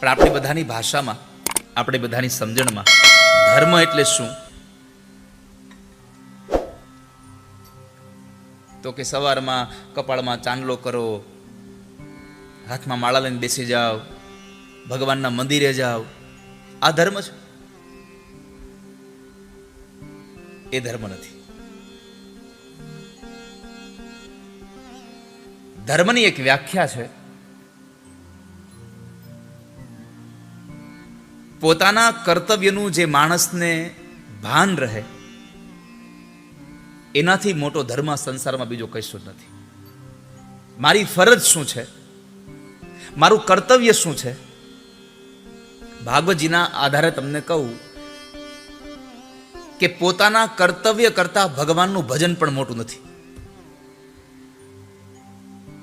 પણ આપણી બધાની ભાષામાં, આપણી બધાની સમજણમાં ધર્મ એટલે શું? તો કે સવારમાં કપાળમાં ચાંદલો કરો, હાથમાં માળા લઈને બેસી જાઓ, ભગવાનના મંદિરે જાઓ, આ ધર્મ છે? એ ધર્મ નથી. ધર્મની એક વ્યાખ્યા છે, પોતાના કર્તવ્યનું જે માણસને ભાન રહે, એનાથી મોટો ધર્મ સંસારમાં બીજો કશું જ નથી. મારી ફરજ શું છે, મારું કર્તવ્ય શું છે, ભાગવતજીના આધારે તમને કહું કે પોતાના કર્તવ્ય કરતા ભગવાનનું ભજન પણ મોટું નથી.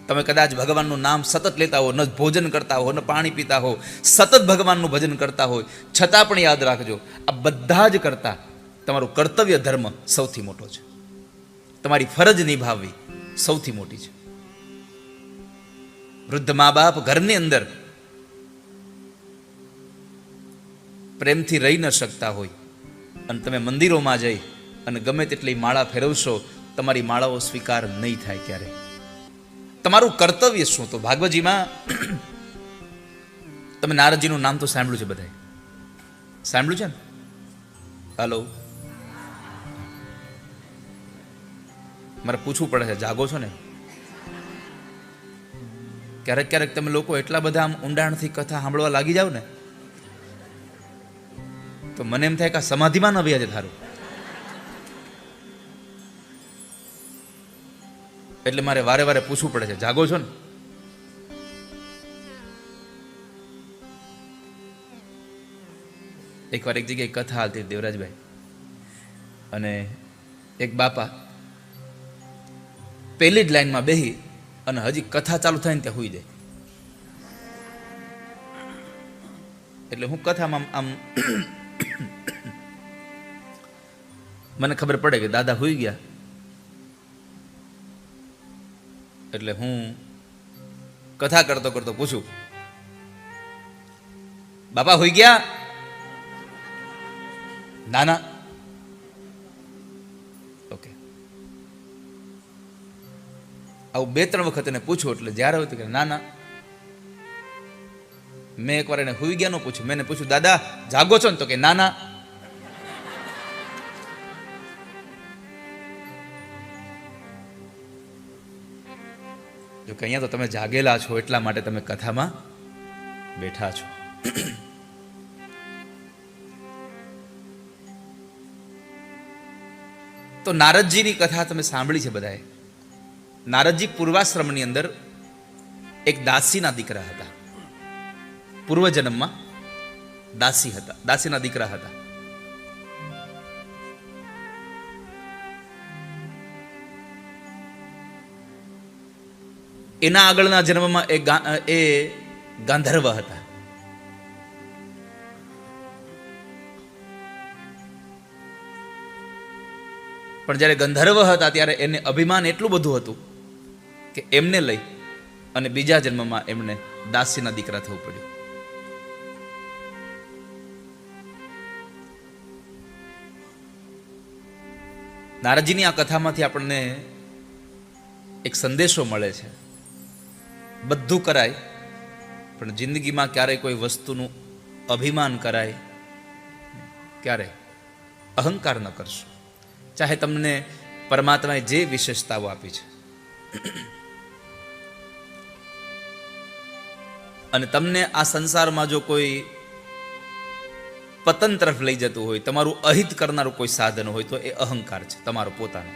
તમે કદાચ ભગવાનનું નામ સતત લેતા હો, ન ભોજન કરતા હો, ન પાણી પીતા હો, સતત ભગવાનનું ભજન કરતા હોય, છતાં પણ યાદ રાખજો, આ બધા જ કરતા તમારું કર્તવ્ય ધર્મ સૌથી મોટો છે. તમારી ફરજ નિભાવવી સૌથી મોટી છે. વૃદ્ધ મા બાપ ઘરની અંદર પ્રેમથી રહી ન શકતા હોય અને તમે મંદિરોમાં જઈ અને ગમે તેટલી માળા ફેરવશો, તમારી માળાઓ સ્વીકાર નહીં થાય. ક્યારે? તમારું કર્તવ્ય શું? તો ભાગવતજીમાં તમે નારદજીનું નામ તો સાંભળ્યું છે, બધાએ સાંભળ્યું છે ને? હાલો, મારે પૂછવું પડે છે, જાગો છો ને? ક્યારેક ક્યારેક તમે લોકો એટલા બધા આમ ઊંડાણથી કથા સાંભળવા લાગી જાવ ને, તો મને એમ થાય કે સમાધિમાં ન વ્યા છે થારું. એટલે મારે વારે વારે પૂછવું પડે છે, જાગો છો ને? એકવાર એક જગ્યાએ કથા હાલતી દેવરાજભાઈ, અને એક બાપા પહેલી જ લાઈનમાં બેહી અને હજી કથા ચાલુ થાય ને ત્યાં હુઈ જાય. એટલે હું કથામાં આમ મને ખબર પડે કે દાદા હુઈ ગયા, એટલે હું કથા કરતો કરતો પૂછું, બાપા હુઈ ગયા? ના ના. ઓકે. આવું 2-3 વખત એને પૂછું, એટલે જ્યારે હોય તો કે ના ના. મેં એકવાર એને હુઈ ગયા નો પૂછ્યું, મેં પૂછ્યું દાદા જાગો છો ને? તો કે ના ના. જો કે અહીંયા તો તમે જાગેલા છો, એટલા માટે તમે કથામાં બેઠા છો. તો નારદજીની કથા તમે સાંભળી છે બધાએ. નારદજી પૂર્વાશ્રમની અંદર એક દાસીના દીકરા હતા. પૂર્વજન્મમાં દાસી હતા, દાસીના દીકરા હતા. એના આગળના જન્મમાં એ ગાંધર્વ હતા. પણ જ્યારે ગંધર્વ હતા ત્યારે એને અભિમાન એટલું બધું હતું કે એમને લઈ અને બીજા જન્મમાં એમને દાસીના દીકરા થવું પડ્યું. નારદજીની આ કથામાંથી આપણને એક સંદેશો મળે છે, બધું કરાય પણ જિંદગીમાં ક્યારેય કોઈ વસ્તુનું અભિમાન કરાય, ક્યારે અહંકાર ન કરશો. ચાહે તમને પરમાત્માએ જે વિશેષતાઓ આપી છે, અને તમને આ સંસારમાં જો કોઈ પતન તરફ લઈ જતું હોય, તમારું અહિત કરનારું કોઈ સાધન હોય, તો એ અહંકાર છે તમારો પોતાનો.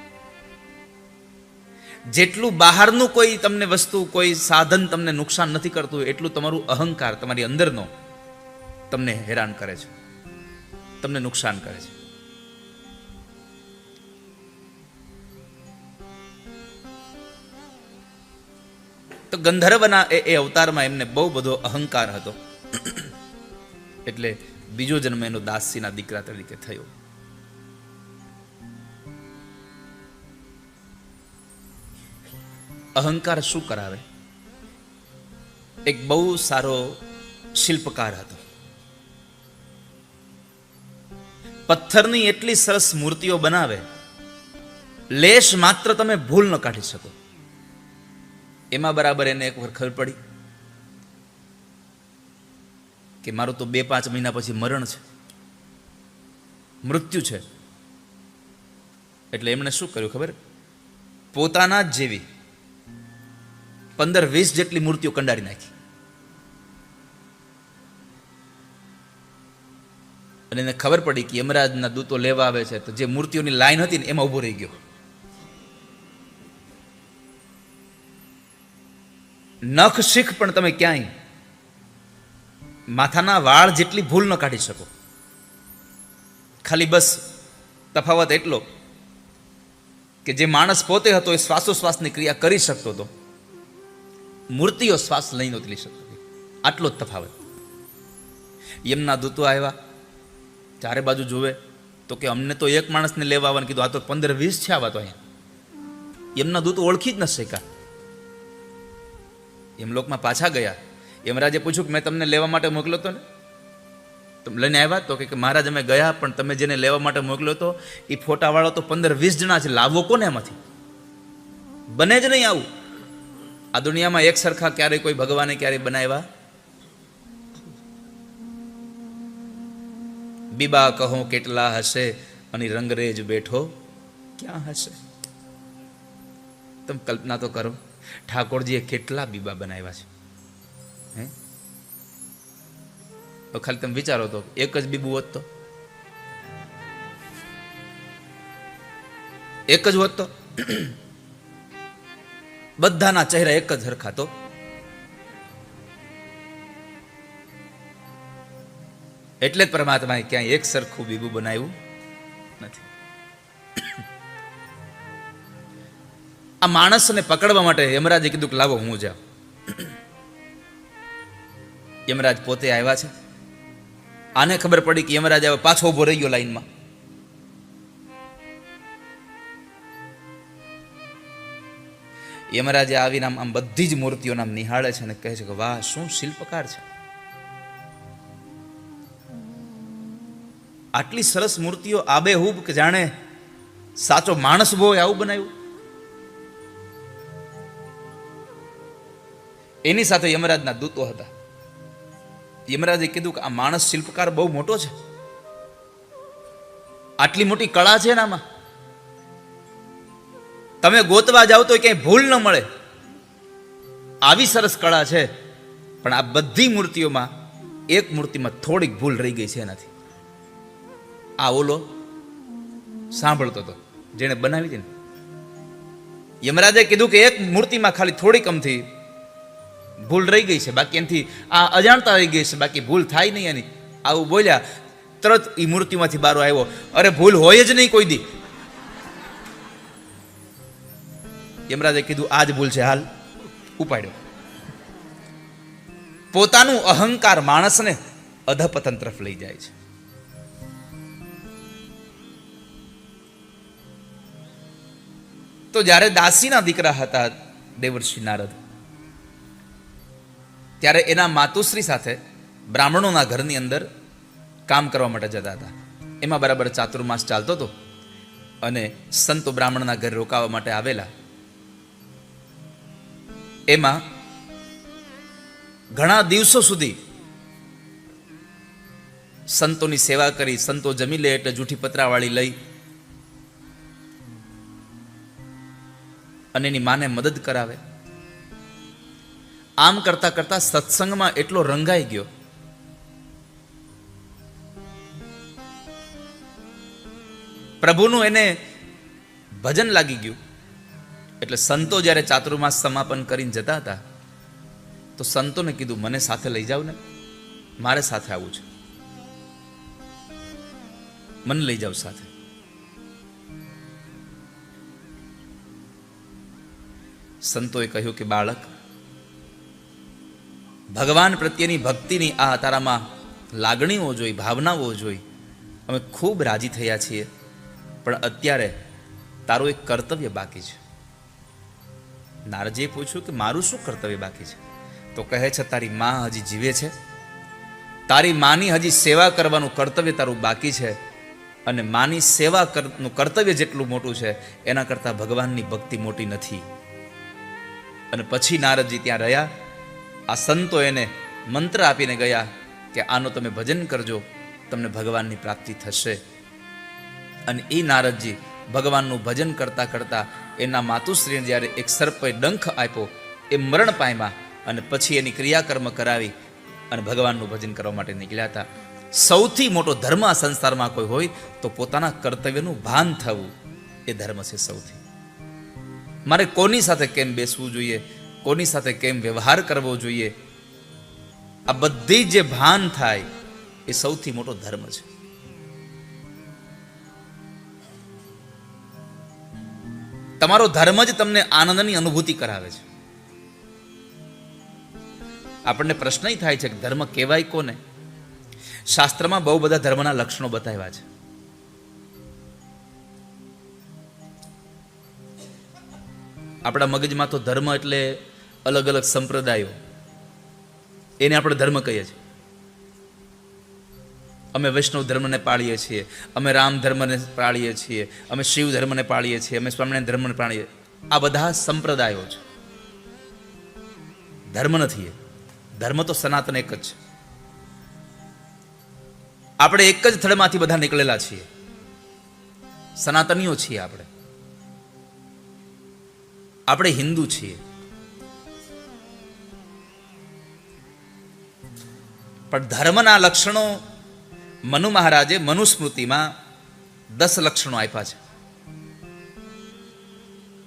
જેટલું બહારનું કોઈ તમને વસ્તુ, કોઈ સાધન તમને નુકસાન નથી કરતું, એટલું તમારું અહંકાર તમારી અંદરનો તમને હેરાન કરે છે, તમને નુકસાન કરે છે. તો ગંધર્વના એ અવતારમાં એમને બહુ બધો અહંકાર હતો, એટલે બીજો જન્મ એનો દાસીના દીકરા તરીકે થયો. અહંકાર શું કરાવે? એક બહુ સારો શિલ્પકાર હતો. પથ્થરની એટલી સરસ મૂર્તિઓ બનાવે, લેશ માત્ર તમે ભૂલ ન કાઢી શકો. એમાં બરાબર એને એક વાર ખબર પડી કે મારું તો 2-5 મહિના પછી મરણ છે, મૃત્યુ છે. એટલે એમણે શું કર્યું ખબર? પોતાના જ જેવી 15-20 જેટલી મૂર્તિઓ કંડારી નાખી. અને એને ખબર પડી કે યમરાજના દૂતો લેવા આવે છે, તો જે મૂર્તિઓની લાઈન હતી ને એમાં ઊભો રહી ગયો. નખ શીખ પણ તમે ક્યાંય માથાના વાળ જેટલી ભૂલ ન કાઢી શકો. ખાલી બસ તફાવત એટલો કે જે માણસ પોતે હતો એ શ્વાસોશ્વાસની ક્રિયા કરી શકતો હતો, મૂર્તિઓ શ્વાસ લઈ નહોતી લઈ શકતી. આટલો જ તફાવત. યમના દૂતો આવ્યા, ચારે બાજુ જોવે તો કે અમને તો એક માણસને લેવા આવવાનું કીધું, આ તો 15-20 છે આવા તો અહીંયા. યમના દૂતો ઓળખી જ ન શક્યા. યમલોકમાં પાછા ગયા. યમરાજે પૂછ્યું કે મેં તમને લેવા માટે મોકલ્યો હતો ને, તમે લઈને આવ્યા? તો કે મહારાજ અમે ગયા, પણ તમે જેને લેવા માટે મોકલ્યો હતો એ ફોટાવાળો તો 15-20 જણા છે, લાવવો કોને એમાંથી? બને જ નહીં આવું. આ દુનિયામાં એક સરખા ક્યારેય કોઈ ભગવાને ક્યારેય બનાવ્યા? બીબા કહો કેટલા હશે અને રંગરેજ બેઠો ક્યાં હશે. તમે કલ્પના તો કરો, ઠાકોરજીએ કેટલા બીબા બનાવ્યા છે. હે, તો ખાલી તમે વિચારો તો એક જ બીબું હોત તો, એક જ હોત તો બધાના ચહેરા એક જ હરખા તો. એટલે જ પરમાત્માએ ક્યાંય એક સરખું બીબું બનાવ્યું નથી. આ માણસને પકડવા માટે યમરાજે કીધું કે લાવો હું જાઉં. યમરાજ પોતે આવ્યા છે. આને ખબર પડી કે યમરાજ આવ્યો, પાછો ઉભો રહી ગયો લાઈનમાં. યમરાજે આવીને આમ બધી જ મૂર્તિઓને આમ નિહાળે છે અને કહે છે કે વાહ, શું શિલ્પકાર છે! આટલી સરસ મૂર્તિઓ આબેહૂબ કે જાણે સાચો માણસ હોય આવું બનાવ્યું. એની સાથે યમરાજના દૂતો હતા. યમરાજે કીધું કે આ માણસ શિલ્પકાર બહુ મોટો છે, આટલી મોટી કળા છે ને આમાં, તમે ગોતવા જાઓ તો ક્યાંય ભૂલ ન મળે. આવી સરસ કળા છે, પણ આ બધી મૂર્તિઓમાં એક મૂર્તિમાં થોડીક ભૂલ રહી ગઈ છે એનાથી. આ ઓલો સાંભળતો હતો જેને બનાવી હતી ને, યમરાજે કીધું કે એક મૂર્તિમાં ખાલી થોડીક અમથી ભૂલ રહી ગઈ છે, બાકી એનાથી આ અજાણતા રહી ગઈ છે, બાકી ભૂલ થાય નહીં એની. આવું બોલ્યા, તરત એ મૂર્તિમાંથી બારો આવ્યો, અરે ભૂલ હોય જ નહીં કોઈ દી. યમરાજે કીધું આ જ ભૂલ છે, હાલ. ઉપાડ્યો. પોતાનું અહંકાર માણસને અધપતન તરફ લઈ જાય છે. તો જ્યારે દાસીના દીકરા હતા દેવર્ષિ નારદ, ત્યારે એના માતુશ્રી સાથે બ્રાહ્મણોના ઘરની અંદર કામ કરવા માટે જતા હતા. એમાં બરાબર ચાતુર્માસ ચાલતો હતો અને સંતો બ્રાહ્મણના ઘરે રોકાવા માટે આવેલા. એમાં ઘણા દિવસો સુધી સંતોની સેવા કરી. સંતો જમી લે એટલે જૂઠી પતરાવાળી લઈ અને એની માને મદદ કરાવે. આમ કરતા કરતા સત્સંગમાં એટલો રંગાઈ ગયો, પ્રભુનું એને ભજન લાગી ગયું. એટલે સંતો જ્યારે ચાતુર્માસ સમાપન કરીને જતા હતા તો સંતોને કીધું મને સાથે લઈ જાવ ને, મારે સાથે આવવું છે, મને લઈ જાવ સાથે. સંતોએ કહ્યું કે બાળક, ભગવાન પ્રત્યેની ભક્તિની આ તારામાં લાગણીઓ જોઈ, ભાવનાઓ જોઈ અમે ખૂબ રાજી થયા છીએ, પણ અત્યારે તારું એક કર્તવ્ય બાકી છે. નારદજીએ પૂછ્યું કે મારું શું કર્તવ્ય બાકી છે? તો કહે છે તારી માં હજી જીવે છે તારી માની હજી સેવા કરવાનું કર્તવ્ય તારું બાકી છે, અને માની સેવા નું કર્તવ્ય જેટલું મોટું છે એના કરતાં ભગવાનની ભક્તિ મોટી નથી. અને પછી નારદજી ત્યાં રહ્યા. આ સંતો એને મંત્ર આપીને ગયા કે આનો તમે ભજન કરજો, તમને ભગવાનની પ્રાપ્તિ થશે. અને એ નારદજી ભગવાનનું ભજન કરતા કરતા એના માતુશ્રીને જ્યારે એક સર્પે ડંખ આપ્યો, એ મરણ પામ્યા. અને પછી એની ક્રિયાકર્મ કરાવી અને ભગવાનનું ભજન કરવા માટે નીકળ્યા હતા. સૌથી મોટો ધર્મ આ સંસારમાં કોઈ હોય તો પોતાના કર્તવ્યનું ભાન થવું, એ ધર્મ છે સૌથી. મારે કોની સાથે કેમ બેસવું જોઈએ, કોની સાથે કેમ વ્યવહાર કરવો જોઈએ, આ બધી જે ભાન થાય એ સૌથી મોટો ધર્મ છે. તમારો ધર્મ જ તમને આનંદની અનુભૂતિ કરાવે છે. આપણને પ્રશ્ન થાય છે કે ધર્મ કહેવાય કોને? શાસ્ત્રમાં બહુ બધા ધર્મના લક્ષણો બતાવ્યા છે. આપણા મગજમાં તો ધર્મ એટલે અલગ અલગ સંપ્રદાયો, એને આપણે ધર્મ કહીએ છીએ. અમે વૈષ્ણવ ધર્મને પાળીએ છીએ, અમે રામ ધર્મને પાળીએ છીએ, અમે શિવ ધર્મને પાળીએ છીએ, અમે સ્વામિનારાયણ ધર્મને પાળીએ. આ બધા સંપ્રદાયો છે, ધર્મ નથી. ધર્મ તો સનાતન એક જ છે. આપણે એક જ થડમાંથી બધા નીકળેલા છીએ, સનાતનીઓ છીએ. આપણે હિન્દુ છીએ. પણ ધર્મના લક્ષણો મનુ મહારાજે મનુસ્મૃતિમાં 10 લક્ષણો આપ્યા છે.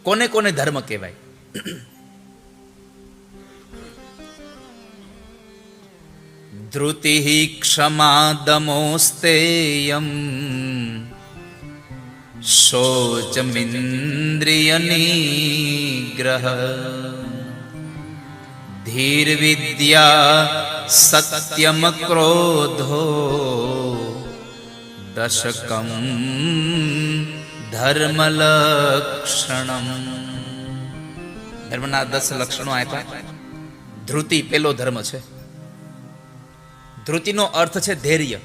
કોને કોને ધર્મ કહેવાય? ધૃતિ ક્ષમા દમોસ્તેયમ શોચમિન્દ્રિય નિગ્રહ ધીર વિદ્યા સત્યમ ક્રોધો દશકમ ધર્મલક્ષણમ. ધર્મના 10 લક્ષણો આપ્યા. ધૃતિ પેલો ધર્મ છે. ધૃતિનો અર્થ છે ધૈર્ય.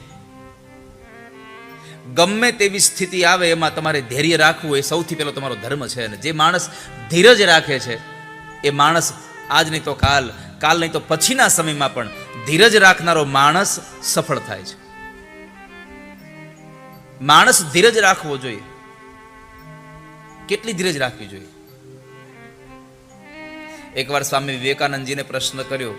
ગમે તેવી સ્થિતિ આવે એમાં તમારે ધૈર્ય રાખવું એ સૌથી પહેલો તમારો ધર્મ છે. અને જે માણસ ધીરજ રાખે છે એ માણસ આજ નહીં તો કાલ, કાલ નહીં તો પછીના સમયમાં પણ ધીરજ રાખનારો માણસ સફળ થાય છે. માણસ ધીરજ રાખવો જોઈએ. કેટલી ધીરજ રાખવી જોઈએ? એકવાર સ્વામી વિવેકાનંદજીને પ્રશ્ન કર્યો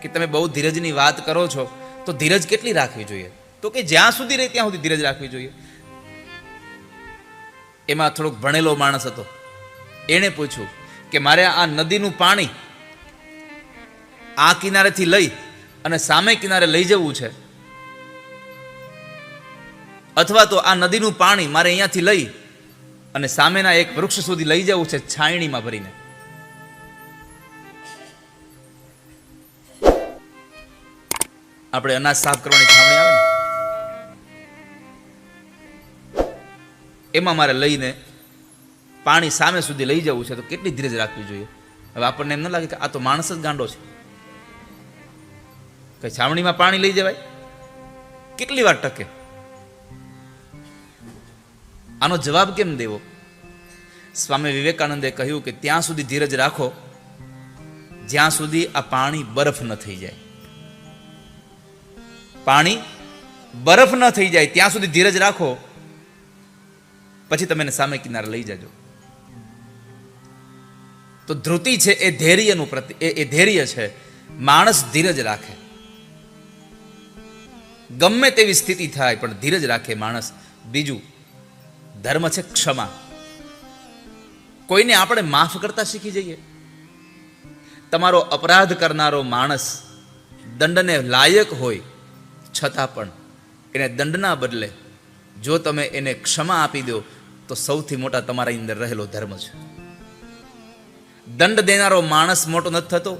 કે તમે બહુ ધીરજની વાત કરો છો તો ધીરજ કેટલી રાખવી જોઈએ? તો કે જ્યાં સુધી રહે ત્યાં સુધી ધીરજ રાખવી જોઈએ. એમાં થોડોક ભણેલો માણસ હતો. એણે પૂછ્યું કે મારે આ નદીનું પાણી આ કિનારેથી લઈ અને સામે કિનારે લઈ જવું છે, અથવા તો આ નદીનું પાણી મારે અહીંયાથી લઈ અને સામેના એક વૃક્ષ સુધી લઈ જવું છે છાયણીમાં ભરીને. આપણે અનાજ સાફ કરવાની છાવણી આવે ને, એમાં મારે લઈને પાણી સામે સુધી લઈ જવું છે તો કેટલી ધીરજ રાખવી જોઈએ? હવે આપણને એમ ન લાગે કે આ તો માણસ જ ગાંડો છે? કઈ છાવણીમાં પાણી લઈ જવાય? કેટલી વાર ટકે? આનો જવાબ કેમ દેવો? સ્વામી વિવેકાનંદે કહ્યું કે ત્યાં સુધી ધીરજ રાખો જ્યાં સુધી આ પાણી બરફ ન થઈ જાય. પાણી બરફ ન થઈ જાય ત્યાં સુધી ધીરજ રાખો, પછી તમે એને સામે કિનારે લઈ જજો. તો ધૃતિ છે એ ધૈર્યનું એ ધૈર્ય છે. માણસ ધીરજ રાખે, ગમે તેવી સ્થિતિ થાય પણ ધીરજ રાખે માણસ. બીજું ધર્મ છે ક્ષમા. કોઈને આપણે માફ કરતા શીખી જઈએ. તમારો અપરાધ કરનારો માણસ દંડને લાયક હોય છતાં પણ એને દંડના બદલે જો તમે એને ક્ષમા આપી દો તો સૌથી મોટા તમારા અંદર રહેલો ધર્મ છે. દંડ દેનારો માણસ મોટો નથી થતો.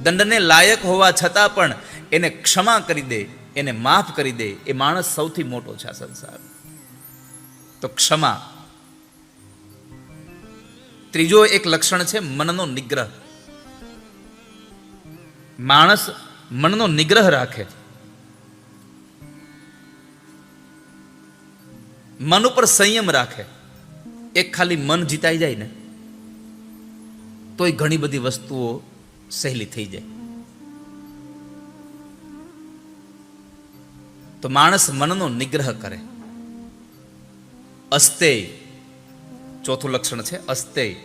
દંડને લાયક હોવા છતાં પણ એને ક્ષમા કરી દે, એને માફ કરી દે, એ માણસ સૌથી મોટો છે આ સંસાર. તો ક્ષમા. ત્રીજો એક લક્ષણ છે મનનો નિગ્રહ. માણસ મનનો નિગ્રહ રાખે. મન ઉપર સંયમ રાખે, એક ખાલી મન જીતાઈ જાય ને તોય ઘણી બધી વસ્તુઓ સહેલી થઈ જાય. તો માણસ મનનો નિગ્રહ કરે. અસ્તેય ચોથું લક્ષણ છે અસ્તેય.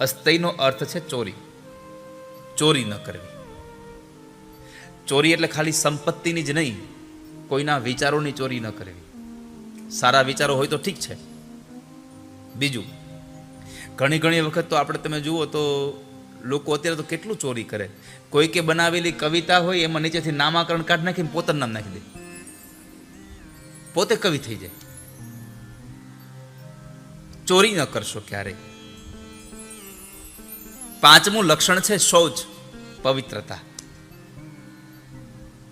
અસ્તેયનો અર્થ છે ચોરી. ચોરી ન કરવી. ચોરી એટલે ખાલી સંપત્તિની જ નહીં, કોઈના વિચારોની ચોરી ન કરવી. સારા વિચારો હોય તો ઠીક છે. બીજું, ઘણી વખત તો આપણે તમે જુઓ તો લોકો અત્યારે તો કેટલું ચોરી કરે. કોઈકે બનાવેલી કવિતા હોય એમાં નીચેથી નામાકરણ કાઢ નાખીને પોતાનું નામ નાખી દે, પોતે કવિ થઈ જાય. ચોરી ન કરશો ક્યારેય. પાંચમું લક્ષણ છે શૌચ, પવિત્રતા.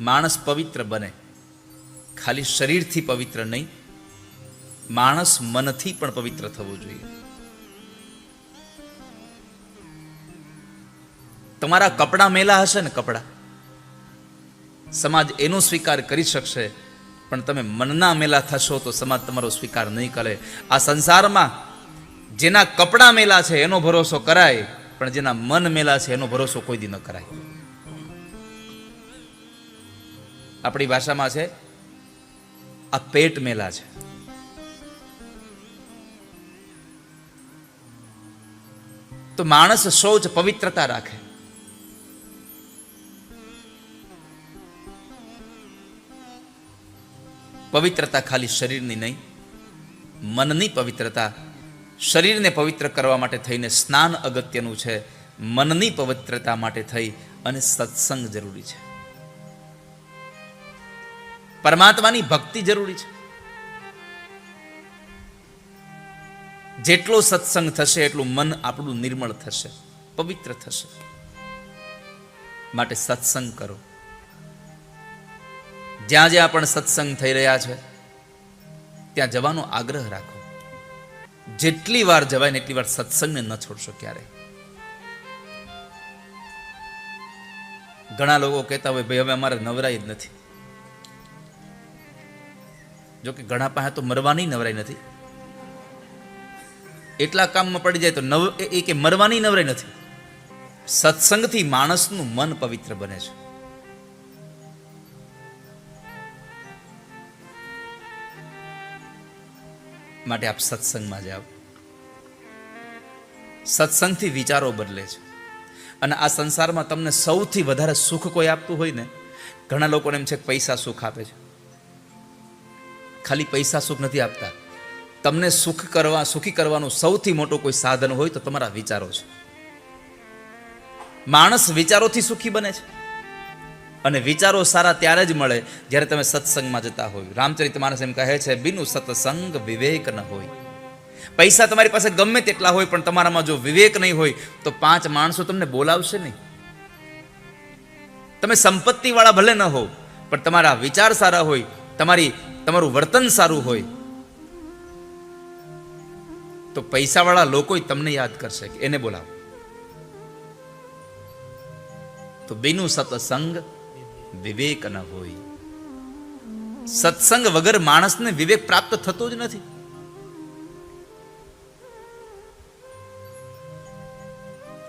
માણસ પવિત્ર બને, ખાલી શરીરથી પવિત્ર નહીં, માણસ મનથી પણ પવિત્ર થવું જોઈએ. તમારા કપડાં મેલા હશે ને, કપડાં સમાજ એનો સ્વીકાર કરી શકશે, પણ તમે મનના મેલા થશો તો સમાજ તમારો સ્વીકાર નહીં કરે. આ સંસારમાં જેના કપડાં મેલા છે એનો ભરોસો કરાય, પણ જેના મન મેલા છે એનો ભરોસો કોઈ દી ન કરાય. આપણી ભાષામાં છે આ પેટ મેલા છે. તો માણસ શૌચ, પવિત્રતા રાખે. પવિત્રતા ખાલી શરીરની નહીં, મનની પવિત્રતા. શરીરને પવિત્ર કરવા માટે થઈને સ્નાન અગત્યનું છે, મનની પવિત્રતા માટે થઈ અને સત્સંગ જરૂરી છે. પરમાત્માની ભક્તિ જરૂરી છે. જેટલો સત્સંગ થશે એટલું મન આપણું નિર્મળ થશે, પવિત્ર થશે. માટે સત્સંગ કરો. જ્યાં જ્યાં પણ સત્સંગ થઈ રહ્યા છે ત્યાં જવાનો આગ્રહ રાખો. જેટલી વાર જવાય ને એટલી વાર સત્સંગને ન છોડશો ક્યારેય. ઘણા લોકો કહેતા હોય ભાઈ હવે અમારે નવરાઈ જ નથી. જોકે ઘણા પાસે તો મરવાની નવરાઈ નથી. એટલા કામમાં પડી જાય તો એ કે મરવાની નવરાઈ નથી. સત્સંગથી માણસનું મન પવિત્ર બને છે. માટે આપ સત્સંગમાં જાઓ. સત્સંગથી વિચારો બદલે છે. અને આ સંસારમાં તમને સૌથી વધારે સુખ કોઈ આપતું હોય ને, ઘણા લોકોને એમ છે કે પૈસા સુખ આપે છે. ખાલી પૈસા સુખ નથી આપતા. તમને સુખી કરવાનું સૌથી મોટું કોઈ સાધન હોય તો તમારા વિચારો છે. માણસ વિચારોથી સુખી બને છે. અને વિચારો સારા ત્યારે જ મળે જ્યારે તમે સત્સંગમાં જતા હોય. રામચરિતમાનસ એમ કહે છે, બિનુ સત્સંગ વિવેક ન હોય. પૈસા તમારી પાસે ગમે તેટલા હોય, પણ તમારામાં જો વિવેક નહીં હોય તો 5 માણસો તમને બોલાવશે નહીં. તમે સંપત્તિ વાળા ભલે ન હો, પણ તમારા વિચાર સારા હોય, તમારું વર્તન સારું હોય, તો પૈસાવાળા લોકો તમને યાદ કરશે કે એને બોલાવો. તો બિનુ સત્સંગ વિવેક ન હોય. સત્સંગ વગર માણસને વિવેક પ્રાપ્ત થતો જ નથી.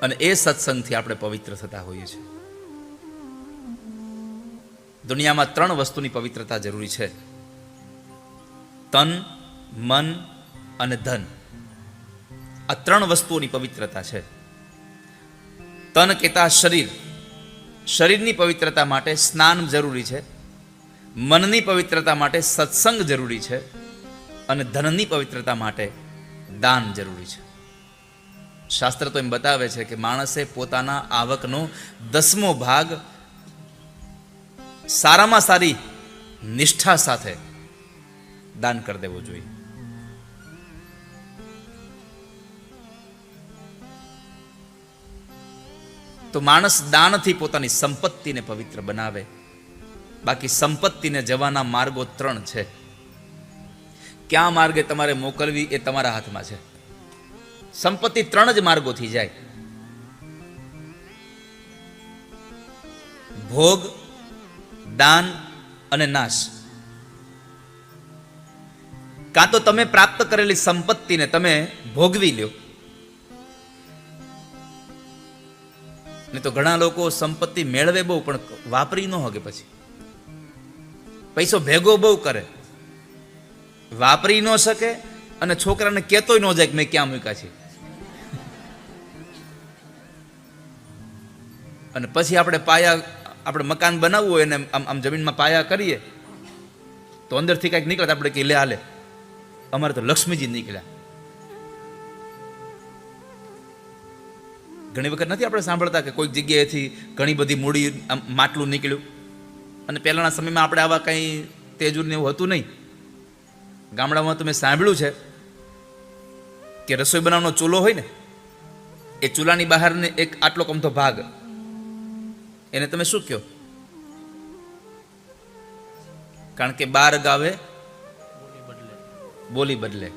અને એ સત્સંગથી આપણે પવિત્ર થતા હોઈએ છીએ. દુનિયામાં 3 વસ્તુની પવિત્રતા જરૂરી છે: તન, મન અને ધન. આ 3 વસ્તુઓની પવિત્રતા છે. તન કહેતા શરીર. શરીરની પવિત્રતા માટે સ્નાન જરૂરી છે. મનની પવિત્રતા માટે સત્સંગ જરૂરી છે. અને ધનની પવિત્રતા માટે દાન જરૂરી છે. શાસ્ત્ર તો એમ બતાવે છે કે માણસે પોતાના આવકનો 10મો ભાગ સારામાં સારી નિષ્ઠા સાથે દાન કરી દેવો જોઈએ. તો માણસ દાનથી પોતાની સંપત્તિને પવિત્ર બનાવે. બાકી સંપત્તિને જવાના માર્ગો 3 છે. ક્યાં માર્ગે તમારે મોકલવી એ તમારા હાથમાં છે. સંપત્તિ 3 જ માર્ગોથી જાય: ભોગ, દાન અને નાશ. કાં તો તમે પ્રાપ્ત કરેલી સંપત્તિને તમે ભોગવી લ્યો. નહીં તો ઘણા લોકો સંપત્તિ મેળવે બહુ પણ વાપરી ન હોગે, પછી પૈસો ભેગો બહુ કરે, વાપરી ન શકે અને છોકરાને કહેતોય ન જાય કે મેં ક્યાં મૂક્યા છે. અને પછી આપણે મકાન બનાવવું હોય ને આમ જમીનમાં પાયા કરીએ તો અંદરથી કાંઈક નીકળે આપણે કે લે હાલે, અમારે તો લક્ષ્મીજી નીકળ્યા. ઘણી વખત નથી આપણે સાંભળતા કે કોઈક જગ્યાએથી ઘણી બધી મૂડી માટલું નીકળ્યું, અને પહેલાના સમયમાં આપણે આવા કંઈ તેજુર ને એવું હતું નહીં. ગામડામાં તો મેં સાંભળ્યું છે કે રસોઈ બનાવવાનો ચૂલો હોય ને, એ ચૂલાની બહારને એક આટલો કમતો ભાગ, એને તમે શું કહો? કારણ કે 12 ગાવે બોલી બદલે,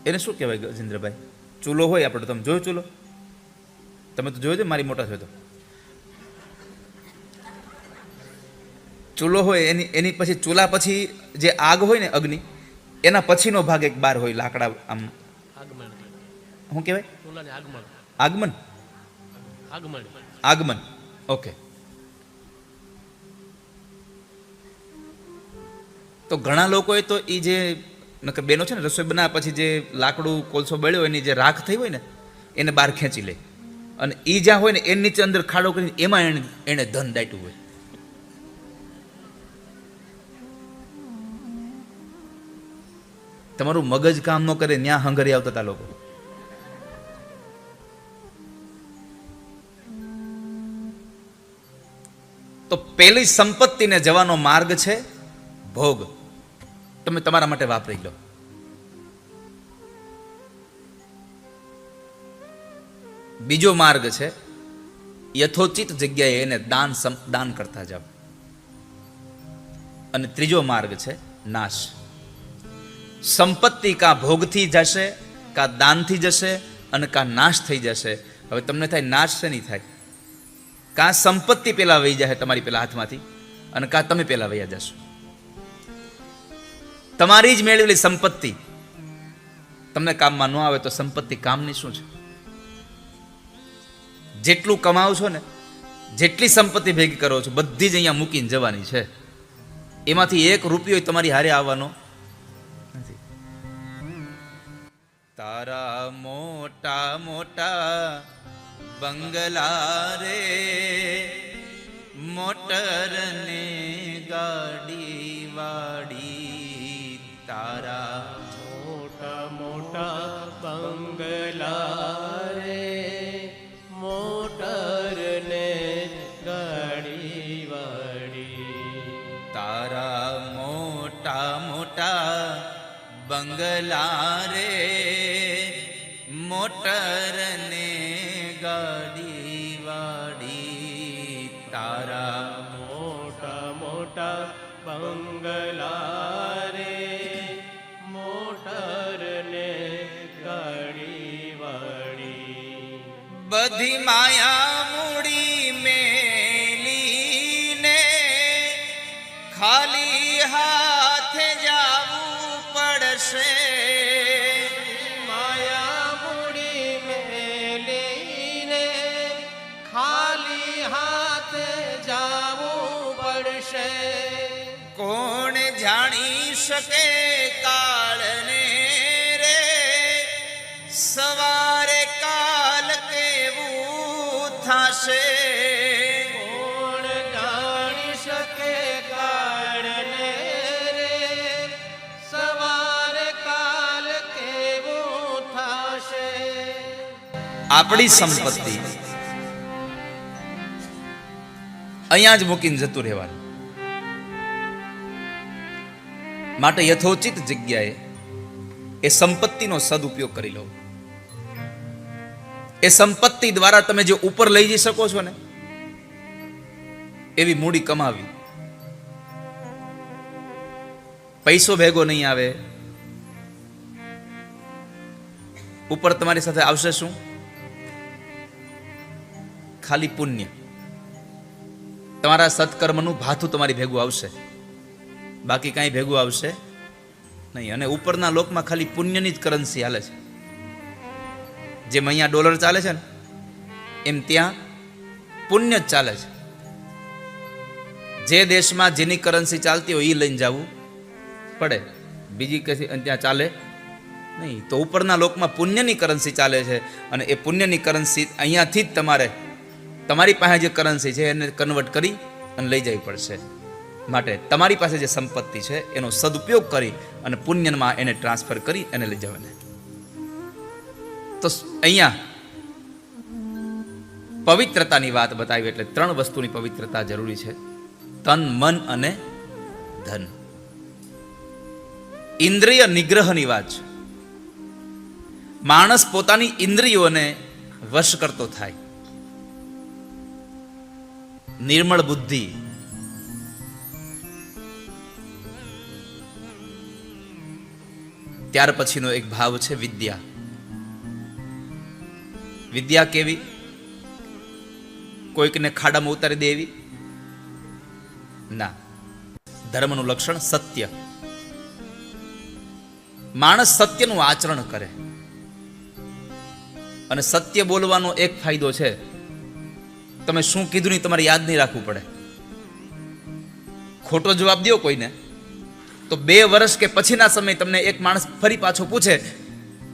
એને શું કહેવાય ગજેન્દ્રભાઈ? ચૂલો હોય આપણે, તમે જોયો ચૂલો? તમે તો જોયો છે, મારી મોટા થયો તો ચૂલો હોય એની પછી ચૂલા પછી જે આગ હોય ને, અગ્નિ, એના પછીનો ભાગ એક બાર હોય, લાકડા આમ શું કહેવાય? આગમન. આગમન, ઓકે. તો ઘણા લોકોએ તો એ જે બેનો છે ને, રસોઈ બનાવ્યા પછી જે લાકડું કોલસો બળ્યો એની જે રાખ થઈ હોય ને, એને બહાર ખેંચી લે, અને એ જ્યાં હોય ને એની નીચે અંદર ખાડો કરીને એમાં એને ધન દાટ્યું હોય. તમારું મગજ કામ ન કરે ત્યાં હંગરી આવતા હતા લોકો. તો પેલી સંપત્તિને જવાનો માર્ગ છે ભોગ. તમે તમારા માટે વાપરી લો. બીજો માર્ગ છે યથોચિત જગ્યાએ એને દાન કરતા જાઓ. અને ત્રીજો માર્ગ છે નાશ. સંપત્તિ કા ભોગથી જશે, કા દાનથી જશે, અને કા નાશ થઈ જશે. હવે તમને થાય નાશ છે નહીં થાય? કા સંપત્તિ પેલા વહી જાય તમારી પેલા હાથમાંથી, અને કા તમે પેલા વહ્યા જશો. તમારી જ મેળવેલી સંપત્તિ તમને કામમાં ન આવે તો સંપત્તિ કામની શું છે? જેટલું કમાવો છો ને, જેટલી સંપત્તિ ભેગી કરો છો, બધી જ અહીંયા મૂકીને જવાની છે. એમાંથી 1 રૂપિયો તમારી હારે આવવાનો નથી. તારા મોટા મોટા બંગલા રે, મોટર ને ગાડી વાડી, તારા મોટા મોટા બંગલા રે, મોટર ને ગાડી વાડી, તારા મોટા મોટા બંગલા રે, મોટર ને ગાડી વાડી, તારા મોટા મોટા બંગલા રે, મોટર ને ગાડી વાડી. બધી માયા મૂડી મેલીને ખાલી હાથે જાવું પડશે. માયા મૂડી મેલીને ખાલી હાથે જાવું પડશે. કોણ જાણી શકે કાળને રે, સવારે કાલ કેવું થશે. કોણ જાણી શકે કાળને રે, સવારે કાલ કેવું થશે. આપણી સંપત્તિ અહીંયા જ મૂકીને જતું રહેવાનું. માટે યથોચિત જગ્યાએ એ સંપત્તિનો સદુપયોગ કરી લો. એ સંપત્તિ દ્વારા તમે જે ઉપર લઈ જઈ શકો છો ને, એવી મૂડી કમાવી. પૈસો ભેગો નહીં આવે, ઉપર તમારી સાથે આવશે શું? ખાલી પુણ્ય. તમારા સત્કર્મનું ભાથું તમારી ભેગું આવશે. બાકી કાંઈ ભેગું આવશે નહીં. અને ઉપરના લોકમાં ખાલી પુણ્યની જ કરન્સી હાલે છે. જેમ અહીંયા ડોલર ચાલે છે ને એમ ત્યાં પુણ્ય જ ચાલે છે. જે દેશમાં જેની કરન્સી ચાલતી હોય એ લઈને જવું પડે, બીજી કશી ત્યાં ચાલે નહીં. તો ઉપરના લોકમાં પુણ્યની કરન્સી ચાલે છે અને એ પુણ્યની કરન્સી અહીંયાથી જ તમારી પાસે જે કરન્સી છે એને કન્વર્ટ કરી અને લઈ જવી પડશે. માટે તમારી પાસે જે સંપત્તિ છે એનો સદુપયોગ કરી અને પુણ્યમાં એને ટ્રાન્સફર કરી અને લઈ જવાને. તો અહીંયા પવિત્રતાની વાત બતાવી એટલે 3 વસ્તુની પવિત્રતા જરૂરી છે: તન, મન અને ધન. ઇન્દ્રિય નિગ્રહની વાત છે. માણસ પોતાની ઇન્દ્રિયોને વશ કરતો થાય. નિર્મળ બુદ્ધિ, ત્યાર પછીનો એક ભાવ છે વિદ્યા. વિદ્યા કેવી? કોઈકને ખાડામાં ઉતારી દે એવી ના. ધર્મનું લક્ષણ સત્ય. માણસ સત્યનું આચરણ કરે. અને સત્ય બોલવાનો એક ફાયદો છે, તમે શું કીધું નહીં તમારે યાદ નહીં રાખવું પડે. ખોટો જવાબ દો કોઈને તો 2 વર્ષ કે પછીના સમય તમને એક માણસ ફરી પાછો પૂછે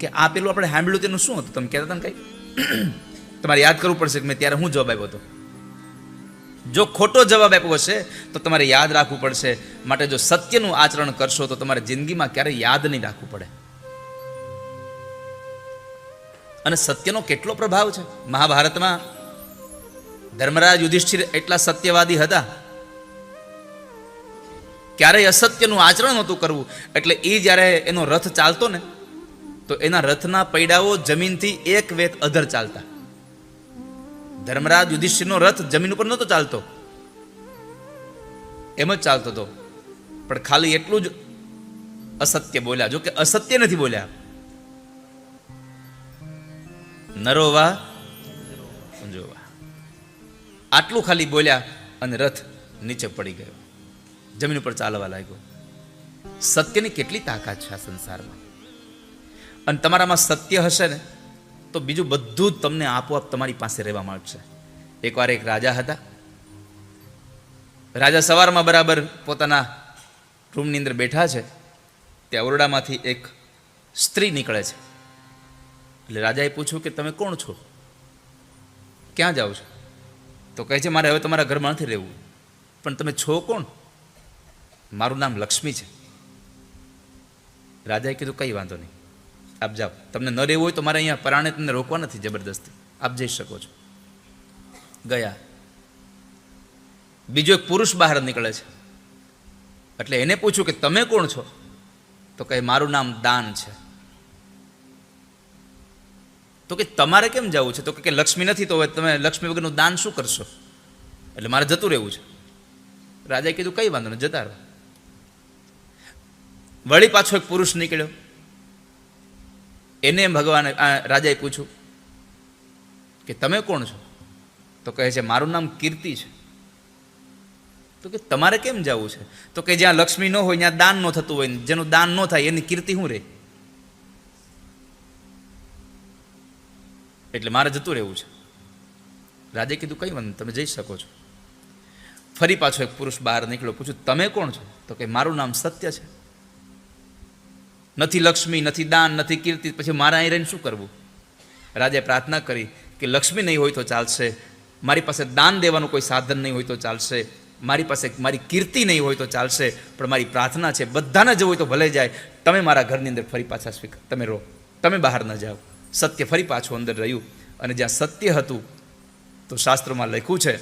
કે આ પેલું આપણે સાંભળ્યું તેનું શું હતું, તમે કહેતા હતા ને કઈ, તમારે યાદ કરવું પડશે કે મેં ત્યારે હું જવાબ આપ્યો હતો. જો ખોટો જવાબ આપ્યો હશે તો તમારે યાદ રાખવું પડશે. માટે જો સત્યનું આચરણ કરશો તો તમારે જિંદગીમાં ક્યારેય યાદ નહીં રાખવું પડે. અને સત્યનો કેટલો પ્રભાવ છે. મહાભારતમાં ધર્મરાજ યુધિષ્ઠિર એટલા સત્યવાદી હતા, ક્યારેય અસત્યનું આચરણ નહોતું કરવું. એટલે એ જ્યારે એનો રથ ચાલતો ને તો એના રથના પૈડાઓ જમીનથી 1 વેત અધર ચાલતા. ધર્મરાજ યુધિષ્ઠિરનો રથ જમીન ઉપર નહોતો ચાલતો, એમ જ ચાલતો હતો. પણ ખાલી એટલું જ અસત્ય બોલ્યા. જો કે અસત્ય નથી બોલ્યા. નરોવા સંજોવા, આટલું ખાલી બોલ્યા અને રથ નીચે પડી ગયો, જમીન ઉપર ચાલવા લાગ્યો. સત્યની કેટલી તાકાત છે આ સંસારમાં. અને તમારામાં સત્ય હશે ને તો બીજું બધું જ તમને આપોઆપ તમારી પાસે રહેવા માંડશે. એકવાર એક રાજા હતા. રાજા સવારમાં બરાબર પોતાના રૂમની અંદર બેઠા છે, ત્યાં ઓરડામાંથી એક સ્ત્રી નીકળે છે. એટલે રાજાએ પૂછ્યું કે તમે કોણ છો, ક્યાં જાઓ છો? તો કહે છે મારે હવે તમારા ઘરમાં નથી રહેવું. પણ તમે છો કોણ? મારું નામ લક્ષ્મી છે. રાજાએ કીધું કંઈ વાંધો નહીં, આપ જાઓ. તમને ન રહેવું હોય તો મારે અહીંયા પરાણે તમને રોકવા નથી જબરદસ્તી, આપ જઈ શકો છો. ગયા. બીજો એક પુરુષ બહાર નીકળે છે. એટલે એને પૂછ્યું કે તમે કોણ છો? તો કહે મારું નામ દાન છે. તો કે તમારે કેમ જવું છે? તો કે લક્ષ્મી નથી તો હવે તમે લક્ષ્મી વગરનું દાન શું કરશો? એટલે મારે જતું રહેવું છે. રાજાએ કીધું કંઈ વાંધો નહીં, જતા રહો. વળી પાછો એક પુરુષ નીકળ્યો. એને રાજાએ પૂછ્યું કે તમે કોણ છો? તો કહે છે મારું નામ કીર્તિ છે. તો કે તમારે કેમ જવું છે? તો કે જ્યાં લક્ષ્મી ન હોય ત્યાં દાન ન થતું હોય, જેનું દાન ન થાય એની કીર્તિ શું રહે? એટલે મારે જતું રહેવું છે. રાજાએ કીધું કંઈ વાંધો, તમે જઈ શકો છો. ફરી પાછો એક પુરુષ બહાર નીકળ્યો. પૂછ્યું તમે કોણ છો? તો કે મારું નામ સત્ય છે. નથી લક્ષ્મી, નથી દાન, નથી કીર્તિ, પછી મારા અહીં રહીને શું કરવું? રાજાએ પ્રાર્થના કરી કે લક્ષ્મી નહીં હોય તો ચાલશે, મારી પાસે દાન દેવાનું કોઈ સાધન નહીં હોય તો ચાલશે, મારી પાસે મારી કીર્તિ નહીં હોય તો ચાલશે, પણ મારી પ્રાર્થના છે બધાને જવું હોય તો ભલે જાય, તમે મારા ઘરની અંદર ફરી પાછા તમે રહો, તમે બહાર ન જાઓ. સત્ય ફરી પાછું અંદર રહ્યું. અને જ્યાં સત્ય હતું તો શાસ્ત્રોમાં લખ્યું છે